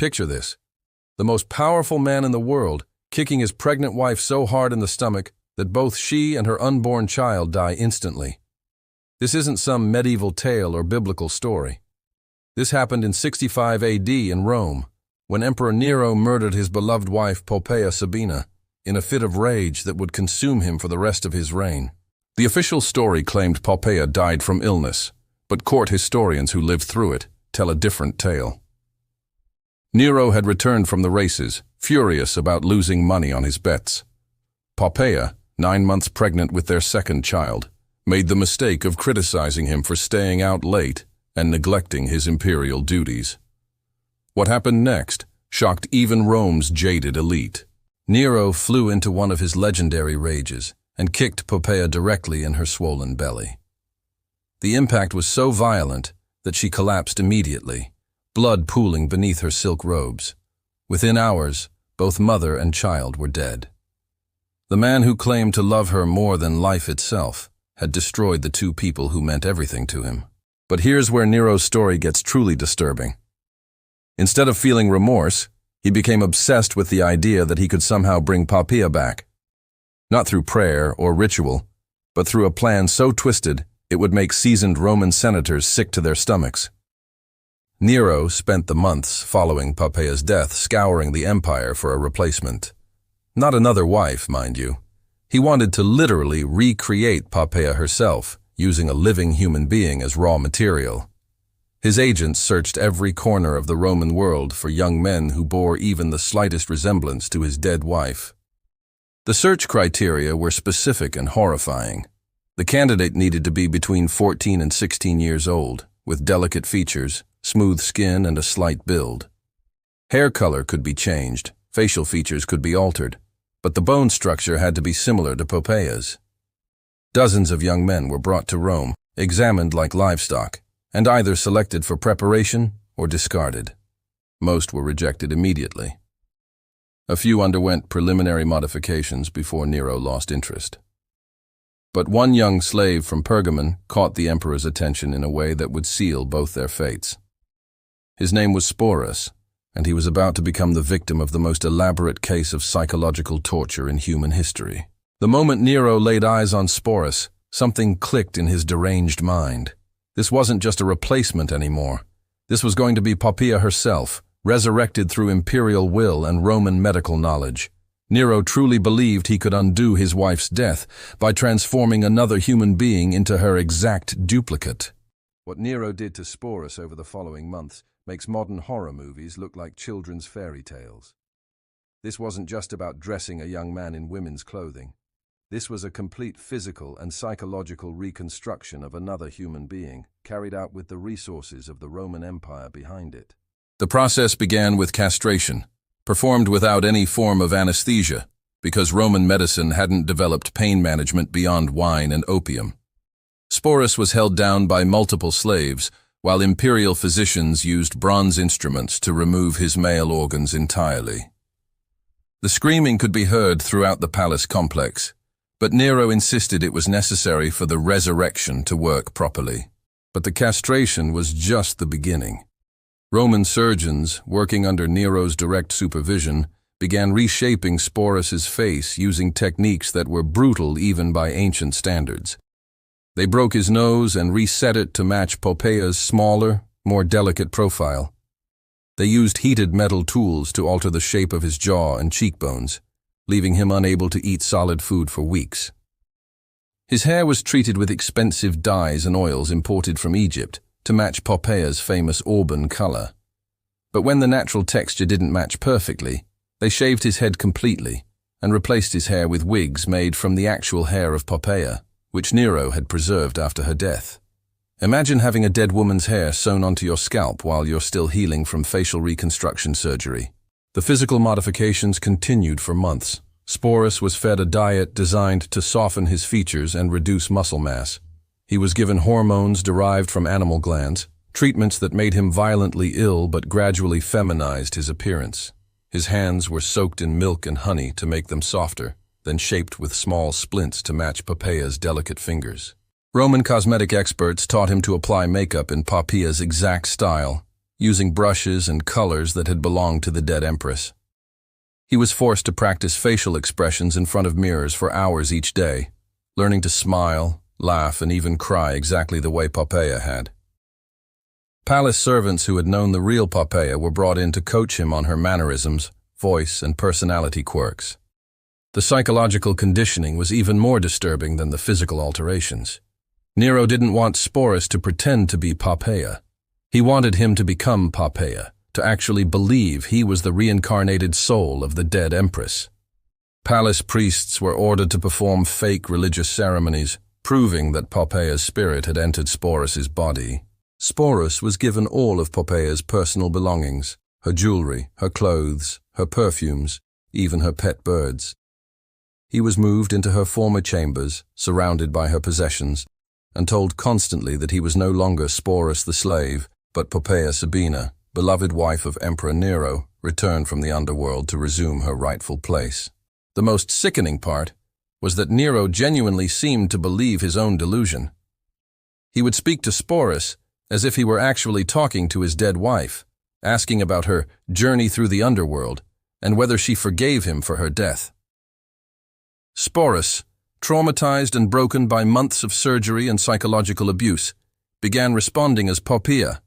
Picture this. The most powerful man in the world, kicking his pregnant wife so hard in the stomach that both she and her unborn child die instantly. This isn't some medieval tale or biblical story. This happened in 65 AD in Rome, when Emperor Nero murdered his beloved wife Poppaea Sabina in a fit of rage that would consume him for the rest of his reign. The official story claimed Poppaea died from illness, but court historians who lived through it tell a different tale. Nero had returned from the races, furious about losing money on his bets. Poppaea, 9 months pregnant with their second child, made the mistake of criticizing him for staying out late and neglecting his imperial duties. What happened next shocked even Rome's jaded elite. Nero flew into one of his legendary rages and kicked Poppaea directly in her swollen belly. The impact was so violent that she collapsed immediately, blood pooling beneath her silk robes. Within hours, both mother and child were dead. The man who claimed to love her more than life itself had destroyed the two people who meant everything to him. But here's where Nero's story gets truly disturbing. Instead of feeling remorse, he became obsessed with the idea that he could somehow bring Poppaea back. Not through prayer or ritual, but through a plan so twisted it would make seasoned Roman senators sick to their stomachs. Nero spent the months following Poppaea's death scouring the empire for a replacement. Not another wife, mind you. He wanted to literally recreate Poppaea herself, using a living human being as raw material. His agents searched every corner of the Roman world for young men who bore even the slightest resemblance to his dead wife. The search criteria were specific and horrifying. The candidate needed to be between 14 and 16 years old, with delicate features, smooth skin, and a slight build. Hair color could be changed, facial features could be altered, but the bone structure had to be similar to Poppaea's. Dozens of young men were brought to Rome, examined like livestock, and either selected for preparation or discarded. Most were rejected immediately. A few underwent preliminary modifications before Nero lost interest. But one young slave from Pergamon caught the emperor's attention in a way that would seal both their fates. His name was Sporus, and he was about to become the victim of the most elaborate case of psychological torture in human history. The moment Nero laid eyes on Sporus, something clicked in his deranged mind. This wasn't just a replacement anymore. This was going to be Poppaea herself, resurrected through imperial will and Roman medical knowledge. Nero truly believed he could undo his wife's death by transforming another human being into her exact duplicate. What Nero did to Sporus over the following months makes modern horror movies look like children's fairy tales. This wasn't just about dressing a young man in women's clothing. This was a complete physical and psychological reconstruction of another human being, carried out with the resources of the Roman Empire behind it. The process began with castration, performed without any form of anesthesia, because Roman medicine hadn't developed pain management beyond wine and opium. Sporus was held down by multiple slaves, while imperial physicians used bronze instruments to remove his male organs entirely. The screaming could be heard throughout the palace complex, but Nero insisted it was necessary for the resurrection to work properly. But the castration was just the beginning. Roman surgeons, working under Nero's direct supervision, began reshaping Sporus's face using techniques that were brutal even by ancient standards. They broke his nose and reset it to match Poppaea's smaller, more delicate profile. They used heated metal tools to alter the shape of his jaw and cheekbones, leaving him unable to eat solid food for weeks. His hair was treated with expensive dyes and oils imported from Egypt to match Poppaea's famous auburn color. But when the natural texture didn't match perfectly, they shaved his head completely and replaced his hair with wigs made from the actual hair of Poppaea, which Nero had preserved after her death. Imagine having a dead woman's hair sewn onto your scalp while you're still healing from facial reconstruction surgery. The physical modifications continued for months. Sporus was fed a diet designed to soften his features and reduce muscle mass. He was given hormones derived from animal glands, treatments that made him violently ill but gradually feminized his appearance. His hands were soaked in milk and honey to make them softer, then shaped with small splints to match Poppaea's delicate fingers. Roman cosmetic experts taught him to apply makeup in Poppaea's exact style, using brushes and colors that had belonged to the dead empress. He was forced to practice facial expressions in front of mirrors for hours each day, learning to smile, laugh, and even cry exactly the way Poppaea had. Palace servants who had known the real Poppaea were brought in to coach him on her mannerisms, voice, and personality quirks. The psychological conditioning was even more disturbing than the physical alterations. Nero didn't want Sporus to pretend to be Poppaea. He wanted him to become Poppaea, to actually believe he was the reincarnated soul of the dead empress. Palace priests were ordered to perform fake religious ceremonies, proving that Poppaea's spirit had entered Sporus's body. Sporus was given all of Poppaea's personal belongings, her jewelry, her clothes, her perfumes, even her pet birds. He was moved into her former chambers, surrounded by her possessions, and told constantly that he was no longer Sporus the slave, but Poppaea Sabina, beloved wife of Emperor Nero, returned from the underworld to resume her rightful place. The most sickening part was that Nero genuinely seemed to believe his own delusion. He would speak to Sporus as if he were actually talking to his dead wife, asking about her journey through the underworld and whether she forgave him for her death. Sporus, traumatized and broken by months of surgery and psychological abuse, began responding as Poppaea,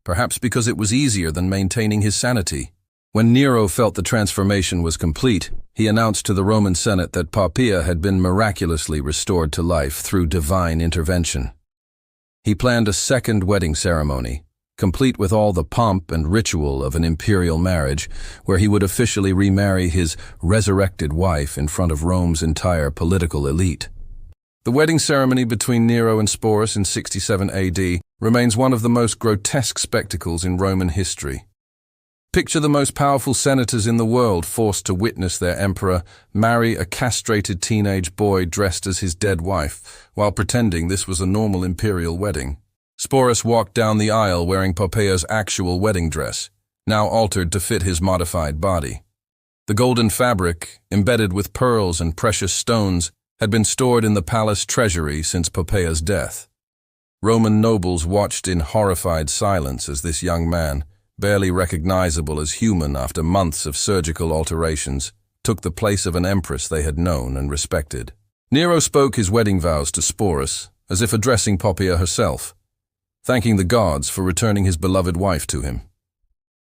perhaps because it was easier than maintaining his sanity. When Nero felt the transformation was complete, he announced to the Roman Senate that Poppaea had been miraculously restored to life through divine intervention. He planned a second wedding ceremony, complete with all the pomp and ritual of an imperial marriage, where he would officially remarry his resurrected wife in front of Rome's entire political elite. The wedding ceremony between Nero and Sporus in 67 AD remains one of the most grotesque spectacles in Roman history. Picture the most powerful senators in the world forced to witness their emperor marry a castrated teenage boy dressed as his dead wife, while pretending this was a normal imperial wedding. Sporus walked down the aisle wearing Poppaea's actual wedding dress, now altered to fit his modified body. The golden fabric, embedded with pearls and precious stones, had been stored in the palace treasury since Poppaea's death. Roman nobles watched in horrified silence as this young man, barely recognizable as human after months of surgical alterations, took the place of an empress they had known and respected. Nero spoke his wedding vows to Sporus, as if addressing Poppaea herself, thanking the gods for returning his beloved wife to him.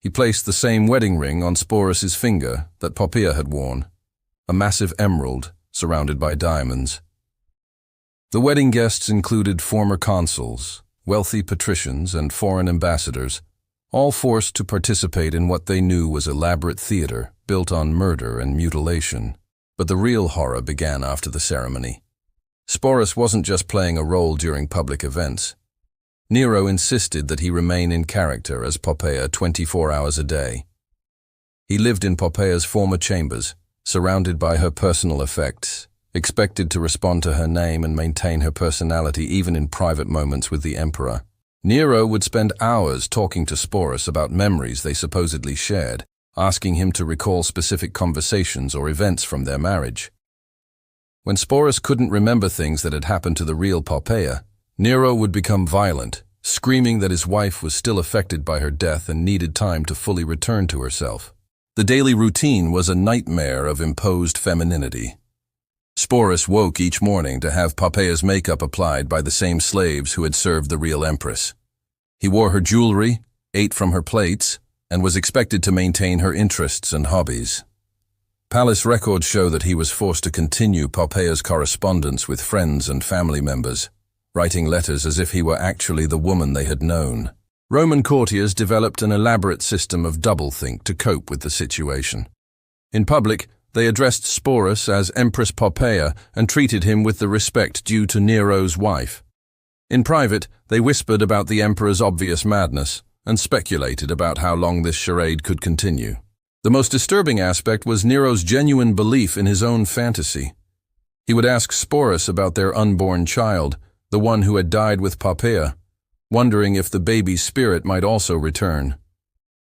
He placed the same wedding ring on Sporus's finger that Poppaea had worn, a massive emerald surrounded by diamonds. The wedding guests included former consuls, wealthy patricians, and foreign ambassadors, all forced to participate in what they knew was elaborate theater built on murder and mutilation. But the real horror began after the ceremony. Sporus wasn't just playing a role during public events. Nero insisted that he remain in character as Poppaea 24 hours a day. He lived in Poppaea's former chambers, surrounded by her personal effects, expected to respond to her name and maintain her personality even in private moments with the emperor. Nero would spend hours talking to Sporus about memories they supposedly shared, asking him to recall specific conversations or events from their marriage. When Sporus couldn't remember things that had happened to the real Poppaea, Nero would become violent, screaming that his wife was still affected by her death and needed time to fully return to herself. The daily routine was a nightmare of imposed femininity. Sporus woke each morning to have Poppaea's makeup applied by the same slaves who had served the real empress. He wore her jewelry, ate from her plates, and was expected to maintain her interests and hobbies. Palace records show that he was forced to continue Poppaea's correspondence with friends and family members, writing letters as if he were actually the woman they had known. Roman courtiers developed an elaborate system of doublethink to cope with the situation. In public, they addressed Sporus as Empress Poppaea and treated him with the respect due to Nero's wife. In private, they whispered about the emperor's obvious madness and speculated about how long this charade could continue. The most disturbing aspect was Nero's genuine belief in his own fantasy. He would ask Sporus about their unborn child, the one who had died with Poppaea, wondering if the baby's spirit might also return.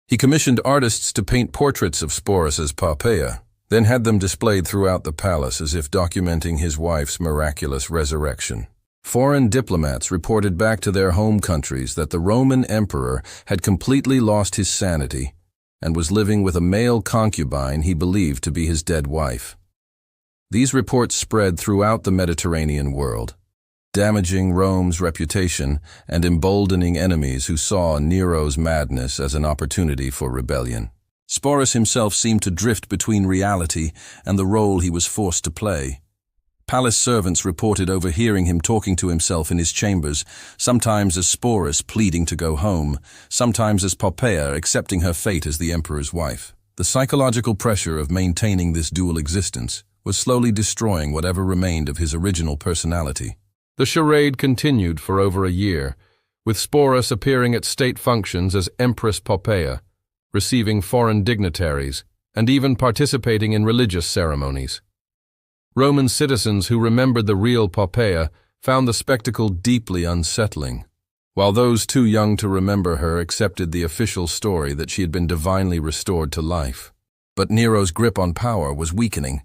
He commissioned artists to paint portraits of Sporus as Poppaea, then had them displayed throughout the palace as if documenting his wife's miraculous resurrection. Foreign diplomats reported back to their home countries that the Roman emperor had completely lost his sanity and was living with a male concubine he believed to be his dead wife. These reports spread throughout the Mediterranean world, damaging Rome's reputation and emboldening enemies who saw Nero's madness as an opportunity for rebellion. Sporus himself seemed to drift between reality and the role he was forced to play. Palace servants reported overhearing him talking to himself in his chambers, sometimes as Sporus pleading to go home, sometimes as Poppaea accepting her fate as the emperor's wife. The psychological pressure of maintaining this dual existence was slowly destroying whatever remained of his original personality. The charade continued for over a year, with Sporus appearing at state functions as Empress Poppaea, receiving foreign dignitaries, and even participating in religious ceremonies. Roman citizens who remembered the real Poppaea found the spectacle deeply unsettling, while those too young to remember her accepted the official story that she had been divinely restored to life. But Nero's grip on power was weakening.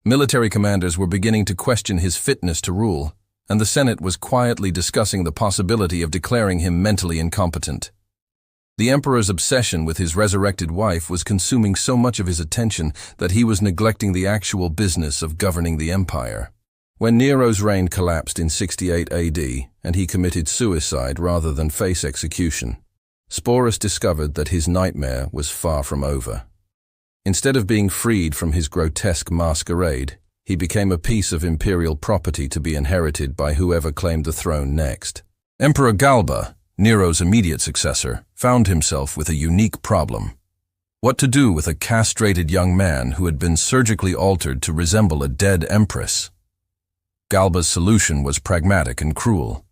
Military commanders were beginning to question his fitness to rule, and the Senate was quietly discussing the possibility of declaring him mentally incompetent. The emperor's obsession with his resurrected wife was consuming so much of his attention that he was neglecting the actual business of governing the empire. When Nero's reign collapsed in 68 AD and he committed suicide rather than face execution, Sporus discovered that his nightmare was far from over. Instead of being freed from his grotesque masquerade, he became a piece of imperial property to be inherited by whoever claimed the throne next. Emperor Galba, Nero's immediate successor, found himself with a unique problem. What to do with a castrated young man who had been surgically altered to resemble a dead empress? Galba's solution was pragmatic and cruel.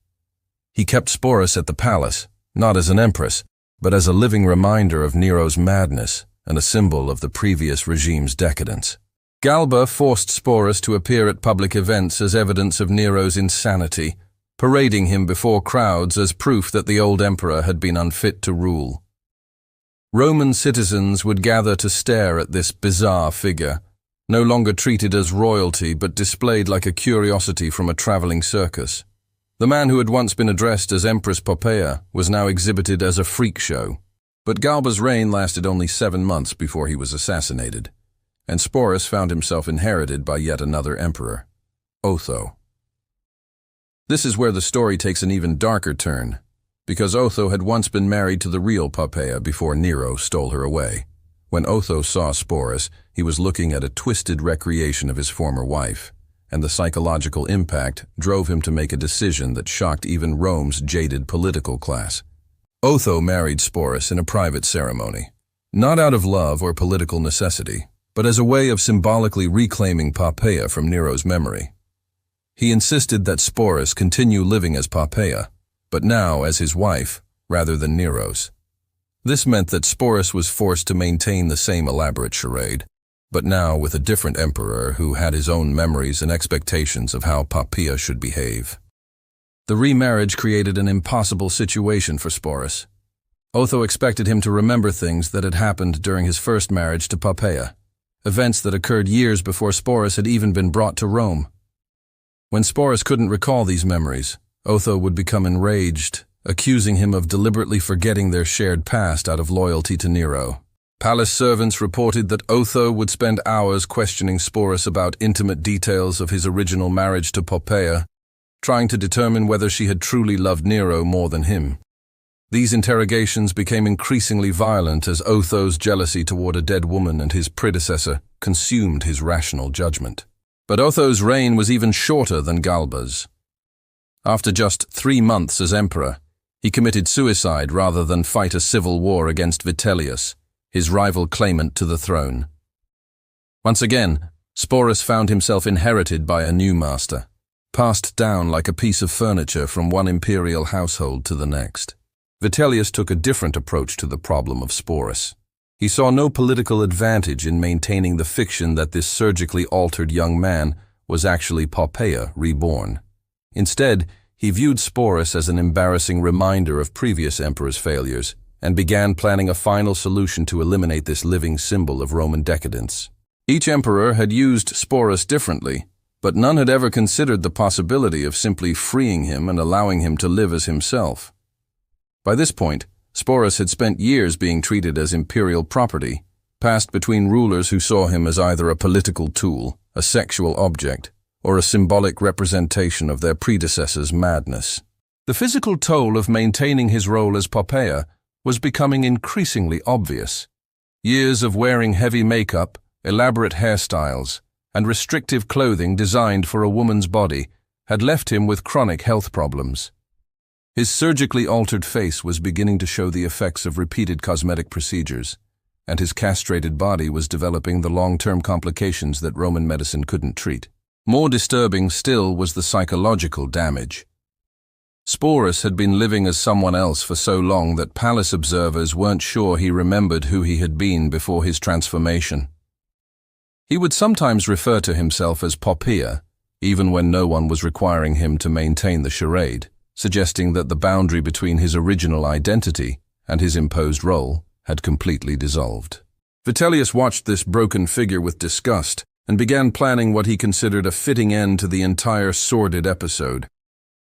He kept Sporus at the palace, not as an empress, but as a living reminder of Nero's madness and a symbol of the previous regime's decadence. Galba forced Sporus to appear at public events as evidence of Nero's insanity, parading him before crowds as proof that the old emperor had been unfit to rule. Roman citizens would gather to stare at this bizarre figure, no longer treated as royalty but displayed like a curiosity from a traveling circus. The man who had once been addressed as Empress Poppaea was now exhibited as a freak show. But Galba's reign lasted only 7 months before he was assassinated, and Sporus found himself inherited by yet another emperor, Otho. This is where the story takes an even darker turn, because Otho had once been married to the real Poppaea before Nero stole her away. When Otho saw Sporus, he was looking at a twisted recreation of his former wife, and the psychological impact drove him to make a decision that shocked even Rome's jaded political class. Otho married Sporus in a private ceremony, not out of love or political necessity, but as a way of symbolically reclaiming Poppaea from Nero's memory. He insisted that Sporus continue living as Poppaea, but now as his wife, rather than Nero's. This meant that Sporus was forced to maintain the same elaborate charade, but now with a different emperor who had his own memories and expectations of how Poppaea should behave. The remarriage created an impossible situation for Sporus. Otho expected him to remember things that had happened during his first marriage to Poppaea, events that occurred years before Sporus had even been brought to Rome. When Sporus couldn't recall these memories, Otho would become enraged, accusing him of deliberately forgetting their shared past out of loyalty to Nero. Palace servants reported that Otho would spend hours questioning Sporus about intimate details of his original marriage to Poppaea, trying to determine whether she had truly loved Nero more than him. These interrogations became increasingly violent as Otho's jealousy toward a dead woman and his predecessor consumed his rational judgment. But Otho's reign was even shorter than Galba's. After just 3 months as emperor, he committed suicide rather than fight a civil war against Vitellius, his rival claimant to the throne. Once again, Sporus found himself inherited by a new master, passed down like a piece of furniture from one imperial household to the next. Vitellius took a different approach to the problem of Sporus. He saw no political advantage in maintaining the fiction that this surgically altered young man was actually Poppaea reborn. Instead, he viewed Sporus as an embarrassing reminder of previous emperors' failures and began planning a final solution to eliminate this living symbol of Roman decadence. Each emperor had used Sporus differently, but none had ever considered the possibility of simply freeing him and allowing him to live as himself. By this point, Sporus had spent years being treated as imperial property, passed between rulers who saw him as either a political tool, a sexual object, or a symbolic representation of their predecessors' madness. The physical toll of maintaining his role as Poppaea was becoming increasingly obvious. Years of wearing heavy makeup, elaborate hairstyles, and restrictive clothing designed for a woman's body had left him with chronic health problems. His surgically altered face was beginning to show the effects of repeated cosmetic procedures, and his castrated body was developing the long-term complications that Roman medicine couldn't treat. More disturbing still was the psychological damage. Sporus had been living as someone else for so long that palace observers weren't sure he remembered who he had been before his transformation. He would sometimes refer to himself as Poppaea, even when no one was requiring him to maintain the charade, suggesting that the boundary between his original identity and his imposed role had completely dissolved. Vitellius watched this broken figure with disgust and began planning what he considered a fitting end to the entire sordid episode.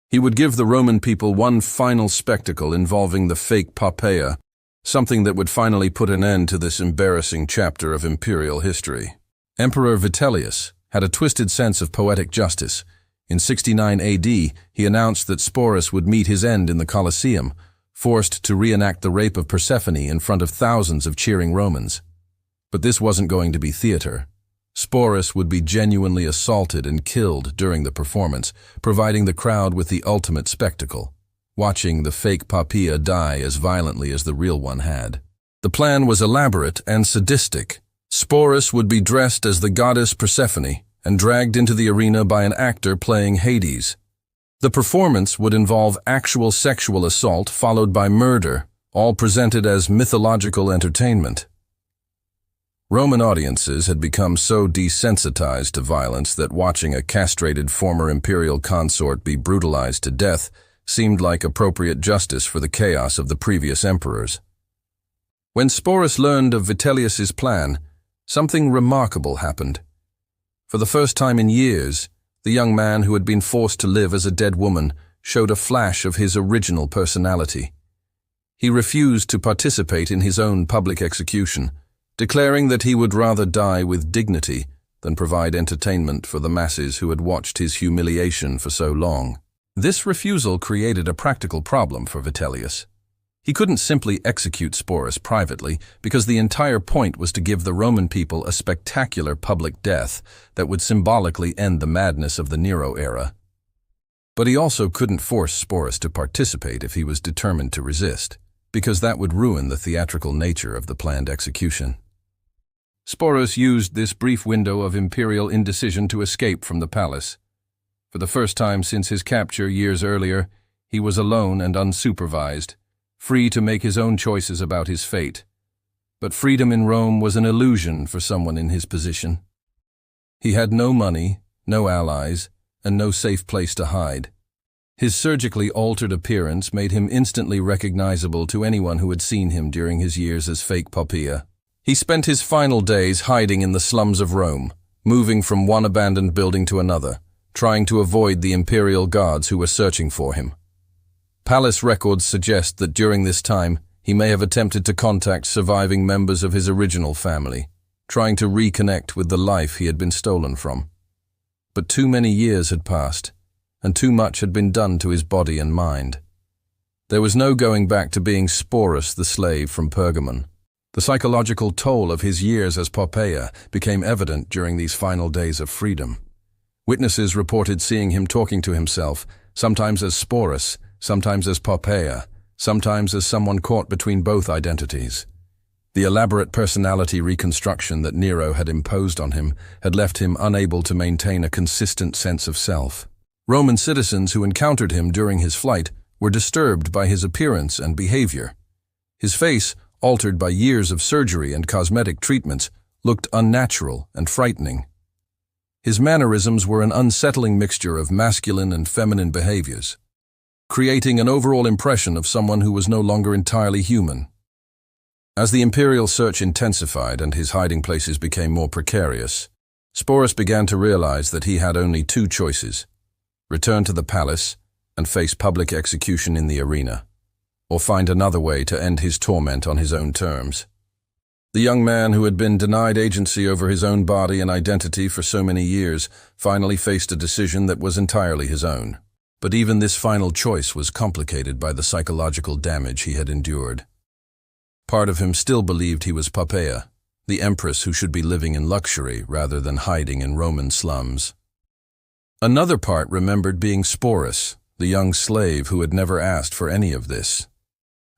He would give the Roman people one final spectacle involving the fake Poppaea, something that would finally put an end to this embarrassing chapter of imperial history. Emperor Vitellius had a twisted sense of poetic justice. In 69 AD, he announced that Sporus would meet his end in the Colosseum, forced to reenact the rape of Persephone in front of thousands of cheering Romans. But this wasn't going to be theater. Sporus would be genuinely assaulted and killed during the performance, providing the crowd with the ultimate spectacle, watching the fake Poppaea die as violently as the real one had. The plan was elaborate and sadistic. Sporus would be dressed as the goddess Persephone and dragged into the arena by an actor playing Hades. The performance would involve actual sexual assault followed by murder, all presented as mythological entertainment. Roman audiences had become so desensitized to violence that watching a castrated former imperial consort be brutalized to death seemed like appropriate justice for the chaos of the previous emperors. When Sporus learned of Vitellius's plan, something remarkable happened. For the first time in years, the young man who had been forced to live as a dead woman showed a flash of his original personality. He refused to participate in his own public execution, declaring that he would rather die with dignity than provide entertainment for the masses who had watched his humiliation for so long. This refusal created a practical problem for Vitellius. He couldn't simply execute Sporus privately because the entire point was to give the Roman people a spectacular public death that would symbolically end the madness of the Nero era. But he also couldn't force Sporus to participate if he was determined to resist, because that would ruin the theatrical nature of the planned execution. Sporus used this brief window of imperial indecision to escape from the palace. For the first time since his capture years earlier, he was alone and unsupervised, free to make his own choices about his fate. But freedom in Rome was an illusion for someone in his position. He had no money, no allies, and no safe place to hide. His surgically altered appearance made him instantly recognizable to anyone who had seen him during his years as fake Poppaea. He spent his final days hiding in the slums of Rome, moving from one abandoned building to another, trying to avoid the imperial guards who were searching for him. Palace records suggest that during this time, he may have attempted to contact surviving members of his original family, trying to reconnect with the life he had been stolen from. But too many years had passed, and too much had been done to his body and mind. There was no going back to being Sporus the slave from Pergamon. The psychological toll of his years as Poppaea became evident during these final days of freedom. Witnesses reported seeing him talking to himself, sometimes as Sporus, sometimes as Poppaea, sometimes as someone caught between both identities. The elaborate personality reconstruction that Nero had imposed on him had left him unable to maintain a consistent sense of self. Roman citizens who encountered him during his flight were disturbed by his appearance and behavior. His face, altered by years of surgery and cosmetic treatments, looked unnatural and frightening. His mannerisms were an unsettling mixture of masculine and feminine behaviors, creating an overall impression of someone who was no longer entirely human. As the imperial search intensified and his hiding places became more precarious, Sporus began to realize that he had only two choices: return to the palace and face public execution in the arena, or find another way to end his torment on his own terms. The young man who had been denied agency over his own body and identity for so many years finally faced a decision that was entirely his own. But even this final choice was complicated by the psychological damage he had endured. Part of him still believed he was Poppaea, the empress who should be living in luxury rather than hiding in Roman slums. Another part remembered being Sporus, the young slave who had never asked for any of this.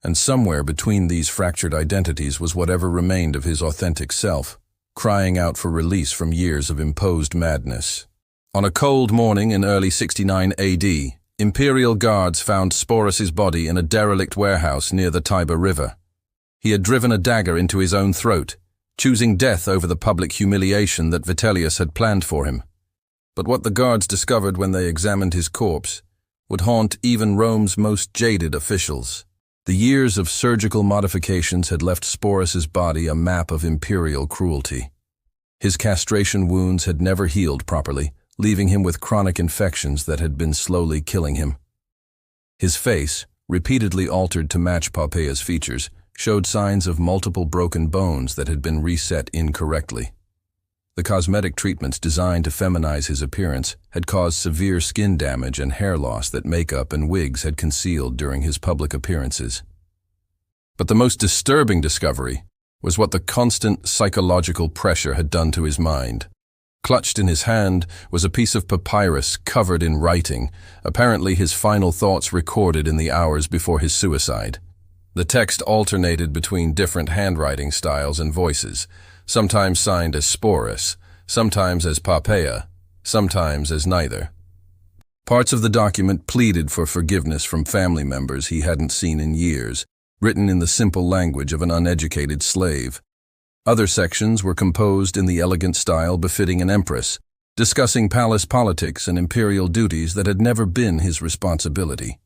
And somewhere between these fractured identities was whatever remained of his authentic self, crying out for release from years of imposed madness. On a cold morning in early 69 AD, imperial guards found Sporus's body in a derelict warehouse near the Tiber River. He had driven a dagger into his own throat, choosing death over the public humiliation that Vitellius had planned for him. But what the guards discovered when they examined his corpse would haunt even Rome's most jaded officials. The years of surgical modifications had left Sporus's body a map of imperial cruelty. His castration wounds had never healed properly, leaving him with chronic infections that had been slowly killing him. His face, repeatedly altered to match Poppaea's features, showed signs of multiple broken bones that had been reset incorrectly. The cosmetic treatments designed to feminize his appearance had caused severe skin damage and hair loss that makeup and wigs had concealed during his public appearances. But the most disturbing discovery was what the constant psychological pressure had done to his mind. Clutched in his hand was a piece of papyrus covered in writing, apparently his final thoughts recorded in the hours before his suicide. The text alternated between different handwriting styles and voices, sometimes signed as Sporus, sometimes as Poppaea, sometimes as neither. Parts of the document pleaded for forgiveness from family members he hadn't seen in years, written in the simple language of an uneducated slave. Other sections were composed in the elegant style befitting an empress, discussing palace politics and imperial duties that had never been his responsibility.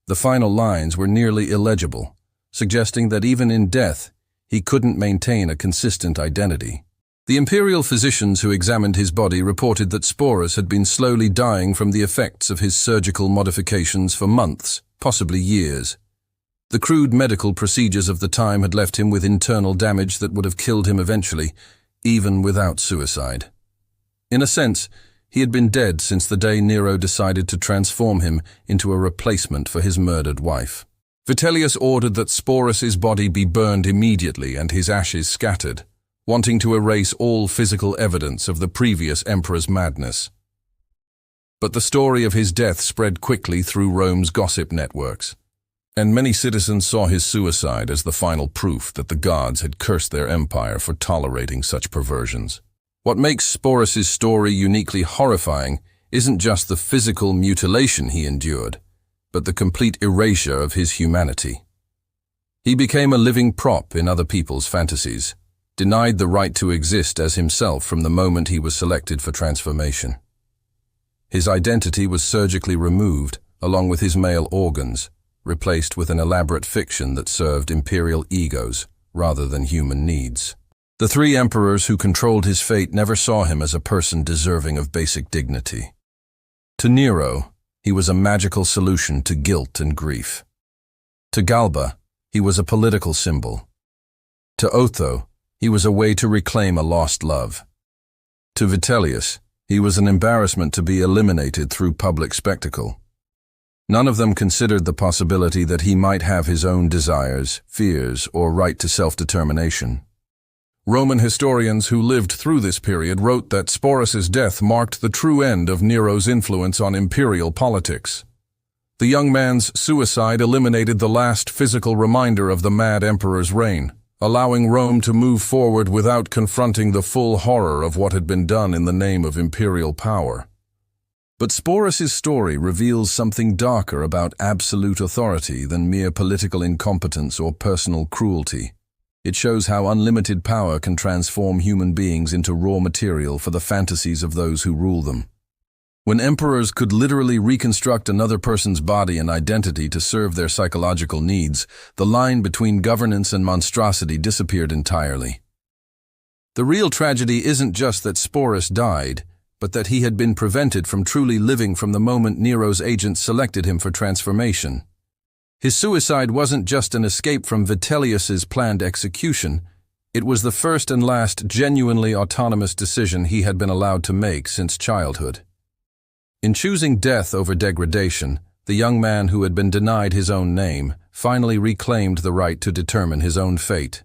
The final lines were nearly illegible, suggesting that even in death, he couldn't maintain a consistent identity. The imperial physicians who examined his body reported that Sporus had been slowly dying from the effects of his surgical modifications for months, possibly years. The crude medical procedures of the time had left him with internal damage that would have killed him eventually, even without suicide. In a sense, he had been dead since the day Nero decided to transform him into a replacement for his murdered wife. Vitellius ordered that Sporus's body be burned immediately and his ashes scattered, wanting to erase all physical evidence of the previous emperor's madness. But the story of his death spread quickly through Rome's gossip networks, and many citizens saw his suicide as the final proof that the gods had cursed their empire for tolerating such perversions. What makes Sporus's story uniquely horrifying isn't just the physical mutilation he endured, but the complete erasure of his humanity. He became a living prop in other people's fantasies, denied the right to exist as himself from the moment he was selected for transformation. His identity was surgically removed, along with his male organs, replaced with an elaborate fiction that served imperial egos rather than human needs. The three emperors who controlled his fate never saw him as a person deserving of basic dignity. To Nero, he was a magical solution to guilt and grief. To Galba, he was a political symbol. To Otho, he was a way to reclaim a lost love. To Vitellius, he was an embarrassment to be eliminated through public spectacle. None of them considered the possibility that he might have his own desires, fears, or right to self-determination. Roman historians who lived through this period wrote that Sporus's death marked the true end of Nero's influence on imperial politics. The young man's suicide eliminated the last physical reminder of the mad emperor's reign, allowing Rome to move forward without confronting the full horror of what had been done in the name of imperial power. But Sporus's story reveals something darker about absolute authority than mere political incompetence or personal cruelty. It shows how unlimited power can transform human beings into raw material for the fantasies of those who rule them. When emperors could literally reconstruct another person's body and identity to serve their psychological needs, the line between governance and monstrosity disappeared entirely. The real tragedy isn't just that Sporus died, but that he had been prevented from truly living from the moment Nero's agents selected him for transformation. His suicide wasn't just an escape from Vitellius's planned execution. It was the first and last genuinely autonomous decision he had been allowed to make since childhood. In choosing death over degradation, the young man who had been denied his own name finally reclaimed the right to determine his own fate.